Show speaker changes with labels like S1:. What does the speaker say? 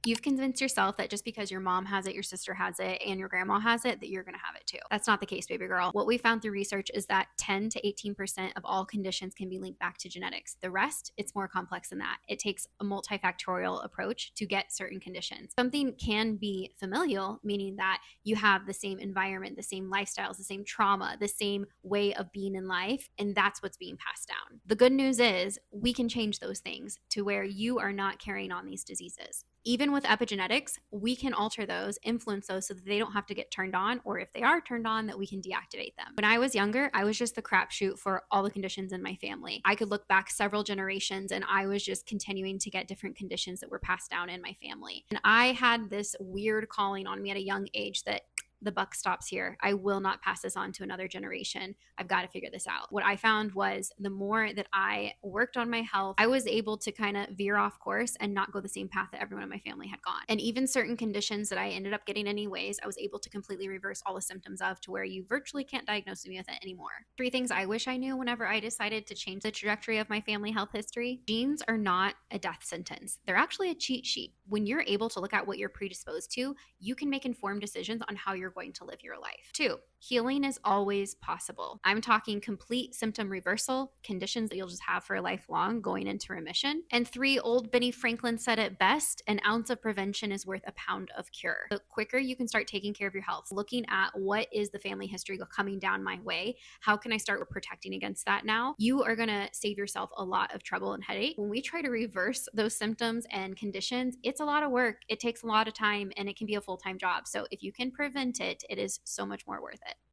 S1: You've convinced yourself that just because your mom has it, your sister has it, and your grandma has it, that you're going to have it too. That's not the case, baby girl. What we found through research is that 10 to 18% of all conditions can be linked back to genetics. The rest, it's more complex than that. It takes a multifactorial approach to get certain conditions. Something can be familial, meaning that you have the same environment, the same lifestyles, the same trauma, the same way of being in life, and that's what's being passed down. The good news is we can change those things to where you are not carrying on these diseases. Even with epigenetics, we can alter those, influence those so that they don't have to get turned on, or if they are turned on, that we can deactivate them. When I was younger, I was just the crapshoot for all the conditions in my family. I could look back several generations and I was just continuing to get different conditions that were passed down in my family. And I had this weird calling on me at a young age that the buck stops here. I will not pass this on to another generation. I've got to figure this out. What I found was the more that I worked on my health, I was able to kind of veer off course and not go the same path that everyone in my family had gone. And even certain conditions that I ended up getting anyways, I was able to completely reverse all the symptoms of to where you virtually can't diagnose me with it anymore. 3 things I wish I knew whenever I decided to change the trajectory of my family health history. Genes are not a death sentence. They're actually a cheat sheet. When you're able to look at what you're predisposed to, you can make informed decisions on how you're going to live your life. 2, healing is always possible. I'm talking complete symptom reversal, conditions that you'll just have for lifelong going into remission. And 3, old Benny Franklin said it best, an ounce of prevention is worth a pound of cure. The quicker you can start taking care of your health, looking at what is the family history coming down my way, how can I start protecting against that now, you are going to save yourself a lot of trouble and headache. When we try to reverse those symptoms and conditions, it's a lot of work, it takes a lot of time, and it can be a full-time job. So if you can prevent it, it is so much more worth it.